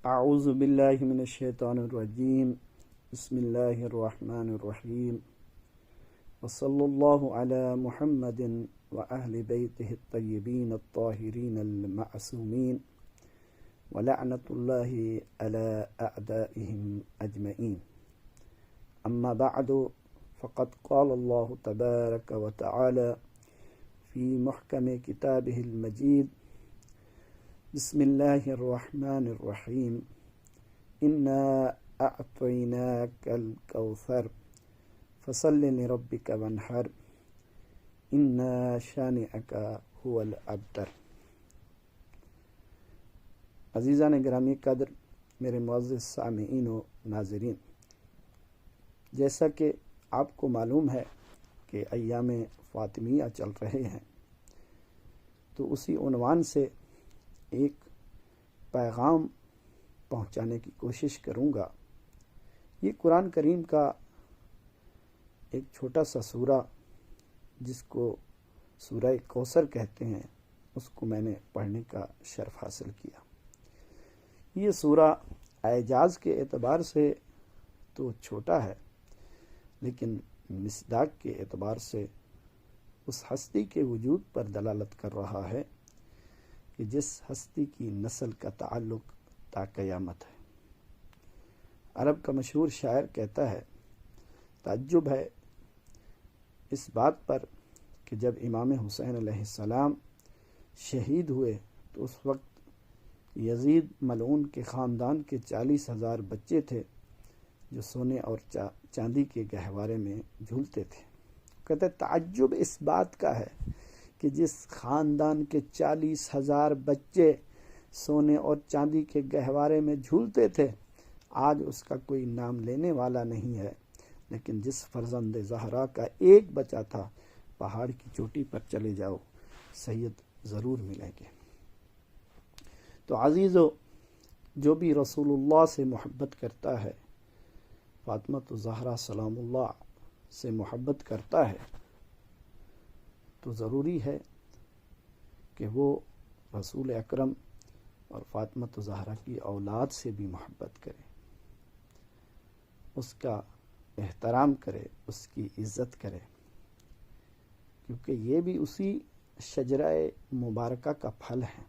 اعوذ باللہ من الشیطان الرجیم بسم اللہ الرحمن الرحیم وصلی اللہ علی محمد وأهل بیتہ الطیبین الطاہرین المعصومین ولعنۃ اللہ علی اعدائہم اجمعین اما بعد فقد قال اللہ تبارک وتعالی فی محکم کتابہ المجید بسم اللہ الرحمن الرحیم انا اعطیناک الکوثر فصل لربک وانحر ان شانئک هو الابتر۔ عزیزان گرامی قدر، میرے معزز سامعین و ناظرین، جیسا کہ آپ کو معلوم ہے کہ ایام فاطمیہ چل رہے ہیں، تو اسی عنوان سے ایک پیغام پہنچانے کی کوشش کروں گا۔ یہ قرآن کریم کا ایک چھوٹا سا سورہ، جس کو سورہ کوثر کہتے ہیں، اس کو میں نے پڑھنے کا شرف حاصل کیا۔ یہ سورہ اعجاز کے اعتبار سے تو چھوٹا ہے، لیکن مصداق کے اعتبار سے اس ہستی کے وجود پر دلالت کر رہا ہے کہ جس ہستی کی نسل کا تعلق تا قیامت ہے۔ عرب کا مشہور شاعر کہتا ہے، تعجب ہے اس بات پر کہ جب امام حسین علیہ السلام شہید ہوئے تو اس وقت یزید ملعون کے خاندان کے 40,000 بچے تھے جو سونے اور چاندی کے گہوارے میں جھولتے تھے۔ کہتے تعجب اس بات کا ہے کہ جس خاندان کے 40,000 بچے سونے اور چاندی کے گہوارے میں جھولتے تھے، آج اس کا کوئی نام لینے والا نہیں ہے، لیکن جس فرزند زہرا کا ایک بچہ تھا، پہاڑ کی چوٹی پر چلے جاؤ، سید ضرور ملیں گے۔ تو عزیزو، جو بھی رسول اللہ سے محبت کرتا ہے، فاطمہ زہرا سلام اللہ سے محبت کرتا ہے، تو ضروری ہے کہ وہ رسول اکرم اور فاطمہ زہرا کی اولاد سے بھی محبت کرے، اس کا احترام کرے، اس کی عزت کرے، کیونکہ یہ بھی اسی شجرہ مبارکہ کا پھل ہے۔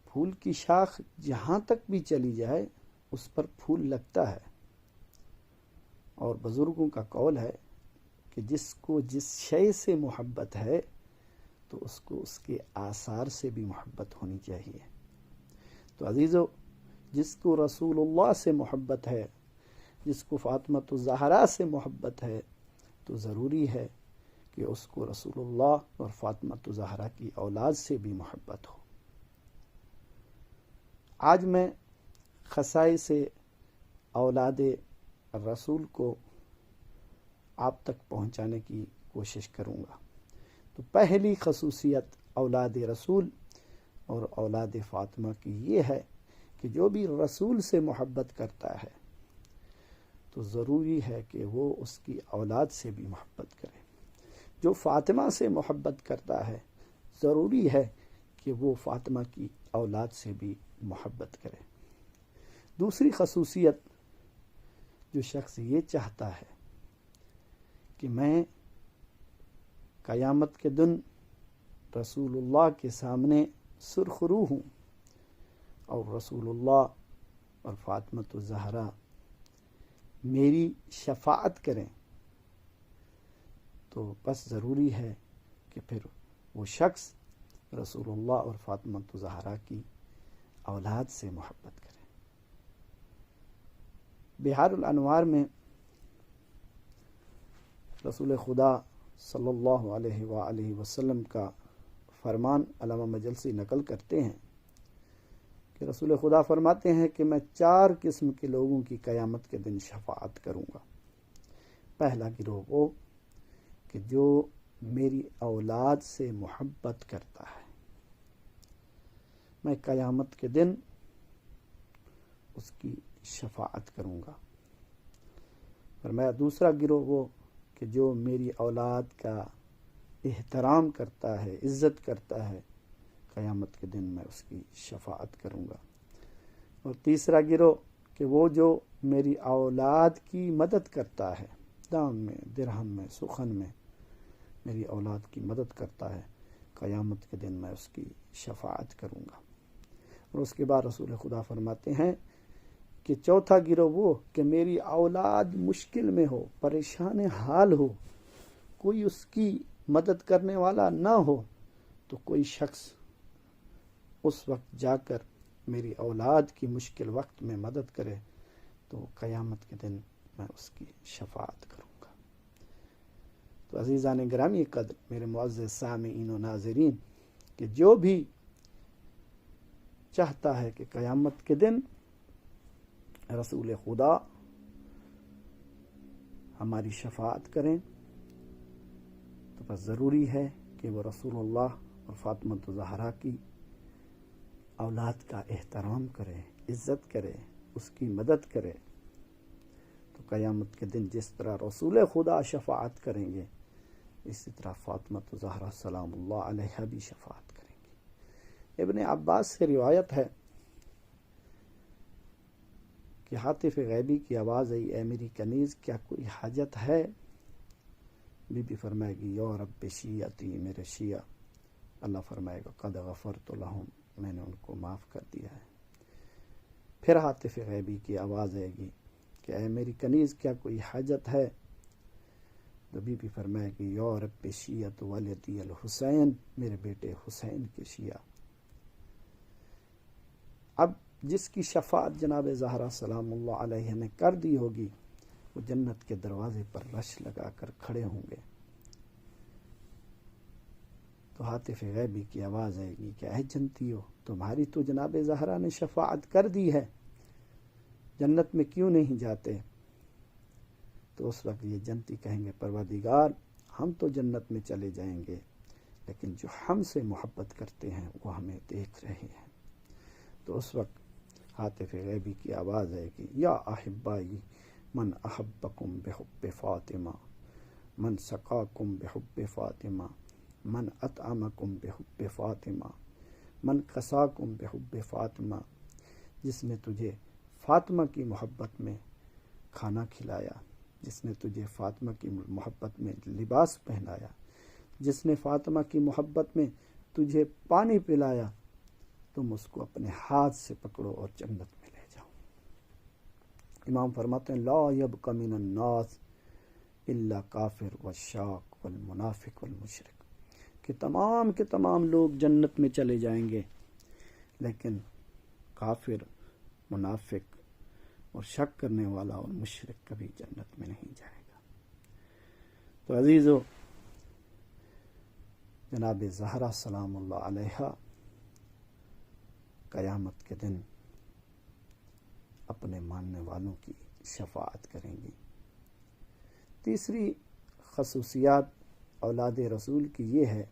پھول کی شاخ جہاں تک بھی چلی جائے، اس پر پھول لگتا ہے، اور بزرگوں کا قول ہے کہ جس کو جس شے سے محبت ہے تو اس کو اس کے آثار سے بھی محبت ہونی چاہیے۔ تو عزیزو، جس کو رسول اللہ سے محبت ہے، جس کو فاطمہ الزہرا سے محبت ہے، تو ضروری ہے کہ اس کو رسول اللہ اور فاطمہ الزہرا کی اولاد سے بھی محبت ہو۔ آج میں خصائص اولاد رسول کو آپ تک پہنچانے کی کوشش کروں گا۔ تو پہلی خصوصیت اولاد رسول اور اولاد فاطمہ کی یہ ہے کہ جو بھی رسول سے محبت کرتا ہے تو ضروری ہے کہ وہ اس کی اولاد سے بھی محبت کرے۔ جو فاطمہ سے محبت کرتا ہے، ضروری ہے کہ وہ فاطمہ کی اولاد سے بھی محبت کرے۔ دوسری خصوصیت، جو شخص یہ چاہتا ہے کہ میں قیامت کے دن رسول اللہ کے سامنے سرخرو ہوں اور رسول اللہ اور فاطمہ الزہرا میری شفاعت کریں، تو بس ضروری ہے کہ پھر وہ شخص رسول اللہ اور فاطمہ الزہرا کی اولاد سے محبت کرے۔ بحار الانوار میں رسول خدا صلی اللہ علیہ وآلہ وسلم کا فرمان علامہ مجلسی نقل کرتے ہیں کہ رسول خدا فرماتے ہیں کہ میں 4 قسم کے لوگوں کی قیامت کے دن شفاعت کروں گا۔ پہلا گروہ وہ کہ جو میری اولاد سے محبت کرتا ہے، میں قیامت کے دن اس کی شفاعت کروں گا۔ فرمایا دوسرا گروہ وہ کہ جو میری اولاد کا احترام کرتا ہے، عزت کرتا ہے، قیامت کے دن میں اس کی شفاعت کروں گا۔ اور تیسرا گروہ کہ وہ جو میری اولاد کی مدد کرتا ہے، دام میں، درہم میں، سخن میں میری اولاد کی مدد کرتا ہے، قیامت کے دن میں اس کی شفاعت کروں گا۔ اور اس کے بعد رسول خدا فرماتے ہیں کہ چوتھا گروہ وہ کہ میری اولاد مشکل میں ہو، پریشان حال ہو، کوئی اس کی مدد کرنے والا نہ ہو، تو کوئی شخص اس وقت جا کر میری اولاد کی مشکل وقت میں مدد کرے تو قیامت کے دن میں اس کی شفاعت کروں گا۔ تو عزیزان گرامی قدر، میرے معزز سامعین و ناظرین، کہ جو بھی چاہتا ہے کہ قیامت کے دن رسول خدا ہماری شفاعت کریں، تو بس ضروری ہے کہ وہ رسول اللہ اور فاطمہ زہرا کی اولاد کا احترام کرے، عزت کرے، اس کی مدد کرے۔ تو قیامت کے دن جس طرح رسول خدا شفاعت کریں گے، اسی طرح فاطمہ زہرا سلام اللہ علیہا بھی شفاعت کریں گے۔ ابن عباس سے روایت ہے کہ ہاتف غیبی کی آواز آئی، اے میری کنیز کیا کوئی حاجت ہے؟ بی بی فرمائے گی یا رب شیعتی، میرے شیعہ۔ اللہ فرمائے گا قد غفرت لہم، میں نے ان کو معاف کر دیا ہے۔ پھر ہاتف غیبی کی آواز آئے گی کہ اے میری کنیز کیا کوئی حاجت ہے؟ تو بی بی فرمائے گی یا رب شیعت ولدی الحسین، میرے بیٹے حسین کے شیعہ۔ اب جس کی شفاعت جناب زہرا سلام اللہ علیہ نے کر دی ہوگی، وہ جنت کے دروازے پر رش لگا کر کھڑے ہوں گے۔ تو ہاتف غیبی کی آواز آئے گی کہ اے جنتیو، تمہاری تو جناب زہرا نے شفاعت کر دی ہے، جنت میں کیوں نہیں جاتے؟ تو اس وقت یہ جنتی کہیں گے پروردگار، ہم تو جنت میں چلے جائیں گے، لیکن جو ہم سے محبت کرتے ہیں وہ ہمیں دیکھ رہے ہیں۔ تو اس وقت ہاتف غیبی کی آواز آئے گی یا احبائی من احبکم بحب فاطمہ، من سقاکم بحب فاطمہ، من اطعمکم بحب فاطمہ، من کساکم بحب فاطمہ، جس نے تجھے فاطمہ کی محبت میں کھانا کھلایا، جس نے تجھے فاطمہ کی محبت میں لباس پہنایا، جس نے فاطمہ کی محبت میں تجھے پانی پلایا، تم اس کو اپنے ہاتھ سے پکڑو اور جنت میں لے جاؤ۔ امام فرماتے ہیں لا یبق من الناس الا کافر والشاک والمنافق والمشرک، کہ تمام کے تمام لوگ جنت میں چلے جائیں گے، لیکن کافر، منافق اور شک کرنے والا اور مشرک کبھی جنت میں نہیں جائے گا۔ تو عزیزو، جناب زہرا سلام اللہ علیہا قیامت کے دن اپنے ماننے والوں کی شفاعت کریں گی۔ تیسری خصوصیات اولاد رسول کی یہ ہے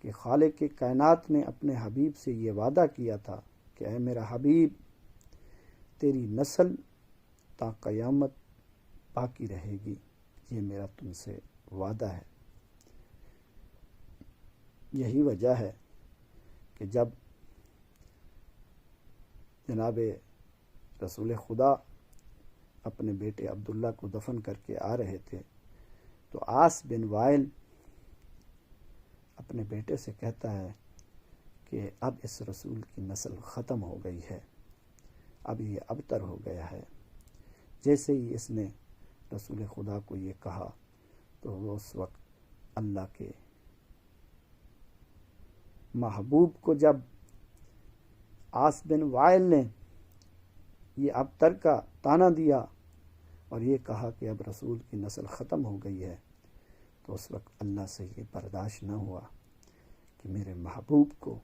کہ خالق کائنات نے اپنے حبیب سے یہ وعدہ کیا تھا کہ اے میرا حبیب، تیری نسل تا قیامت باقی رہے گی، یہ میرا تم سے وعدہ ہے۔ یہی وجہ ہے کہ جب جناب رسول خدا اپنے بیٹے عبداللہ کو دفن کر کے آ رہے تھے، تو عاص بن وائل اپنے بیٹے سے کہتا ہے کہ اب اس رسول کی نسل ختم ہو گئی ہے، اب یہ ابتر ہو گیا ہے۔ جیسے ہی اس نے رسول خدا کو یہ کہا تو وہ اس وقت اللہ کے محبوب کو جب عاص بن وائل نے یہ ابتر کا تانا دیا اور یہ کہا کہ اب رسول کی نسل ختم ہو گئی ہے، تو اس وقت اللہ سے یہ برداشت نہ ہوا کہ میرے محبوب کو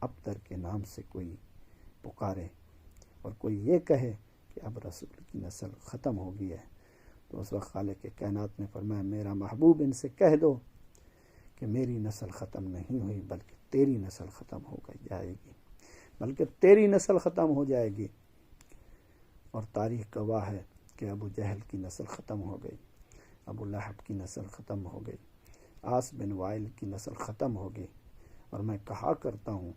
ابتر کے نام سے کوئی پکارے اور کوئی یہ کہے کہ اب رسول کی نسل ختم ہو گئی ہے۔ تو اس وقت خالق کائنات نے فرمایا میرا محبوب ان سے کہہ دو کہ میری نسل ختم نہیں ہوئی، بلکہ تیری نسل ختم ہو جائے گی، بلکہ تیری نسل ختم ہو جائے گی۔ اور تاریخ گواہ ہے کہ ابو جہل کی نسل ختم ہو گئی، ابو لہب کی نسل ختم ہو گئی، عاص بن وائل کی نسل ختم ہو گئی۔ اور میں کہا کرتا ہوں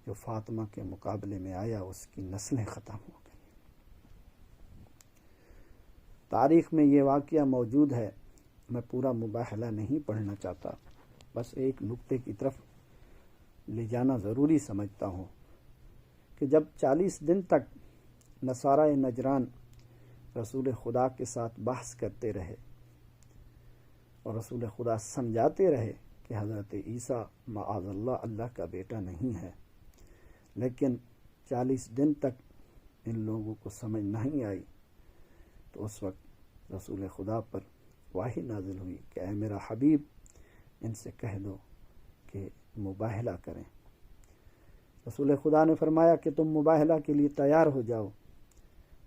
جو فاطمہ کے مقابلے میں آیا اس کی نسلیں ختم ہو گئیں۔ تاریخ میں یہ واقعہ موجود ہے، میں پورا مباحلہ نہیں پڑھنا چاہتا، بس ایک نقطے کی طرف لے جانا ضروری سمجھتا ہوں کہ جب 40 دن تک نصارہ نجران رسول خدا کے ساتھ بحث کرتے رہے اور رسول خدا سمجھاتے رہے کہ حضرت عیسیٰ معاذ اللہ اللہ کا بیٹا نہیں ہے، لیکن 40 دن تک ان لوگوں کو سمجھ نہیں آئی، تو اس وقت رسول خدا پر وحی نازل ہوئی کہ اے میرا حبیب ان سے کہہ دو کہ مباحلہ کریں۔ رسول خدا نے فرمایا کہ تم مباحلہ کے لیے تیار ہو جاؤ،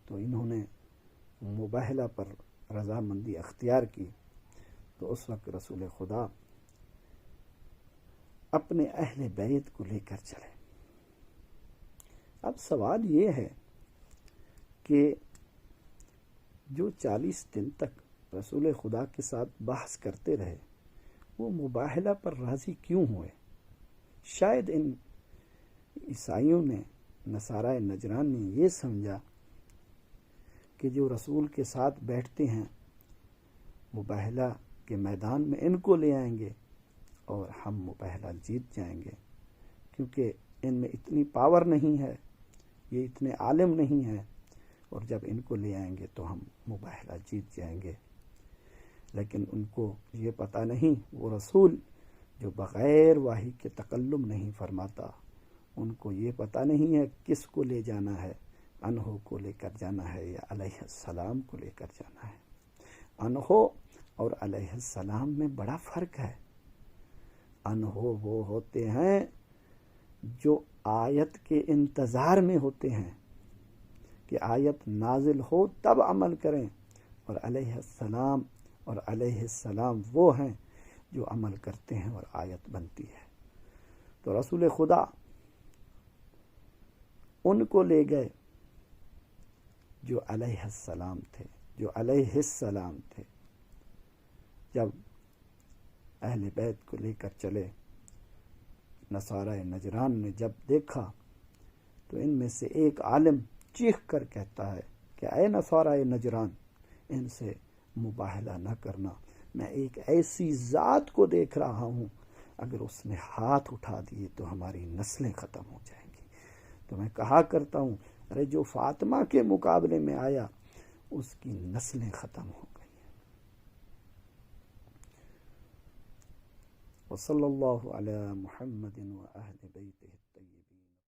تو انہوں نے مباحلہ پر رضامندی اختیار کی۔ تو اس وقت رسول خدا اپنے اہل بیت کو لے کر چلے۔ اب سوال یہ ہے کہ جو 40 دن تک رسول خدا کے ساتھ بحث کرتے رہے وہ مباحلہ پر راضی کیوں ہوئے؟ شاید ان عیسائیوں نے، نصارہ نجران نے یہ سمجھا کہ جو رسول کے ساتھ بیٹھتے ہیں مباحلہ کے میدان میں ان کو لے آئیں گے اور ہم مباحلہ جیت جائیں گے، کیونکہ ان میں اتنی پاور نہیں ہے، یہ اتنے عالم نہیں ہیں، اور جب ان کو لے آئیں گے تو ہم مباحلہ جیت جائیں گے۔ لیکن ان کو یہ پتہ نہیں، وہ رسول جو بغیر وحی کے تکلم نہیں فرماتا، ان کو یہ پتہ نہیں ہے کس کو لے جانا ہے، انہو کو لے کر جانا ہے یا علیہ السلام کو لے کر جانا ہے۔ انہو اور علیہ السلام میں بڑا فرق ہے۔ انہو وہ ہوتے ہیں جو آیت کے انتظار میں ہوتے ہیں کہ آیت نازل ہو تب عمل کریں، اور علیہ السلام وہ ہیں جو عمل کرتے ہیں اور آیت بنتی ہے۔ تو رسول خدا ان کو لے گئے جو علیہ السلام تھے۔ جب اہل بیت کو لے کر چلے، نصارہ نجران نے جب دیکھا تو ان میں سے ایک عالم چیخ کر کہتا ہے کہ اے نصارہ نجران، ان سے مباحلہ نہ کرنا، میں ایک ایسی ذات کو دیکھ رہا ہوں اگر اس نے ہاتھ اٹھا دیے تو ہماری نسلیں ختم ہو جائیں گی۔ تو میں کہا کرتا ہوں ارے جو فاطمہ کے مقابلے میں آیا اس کی نسلیں ختم ہو گئی۔ وصلی اللہ علی محمد و اہل بیتہ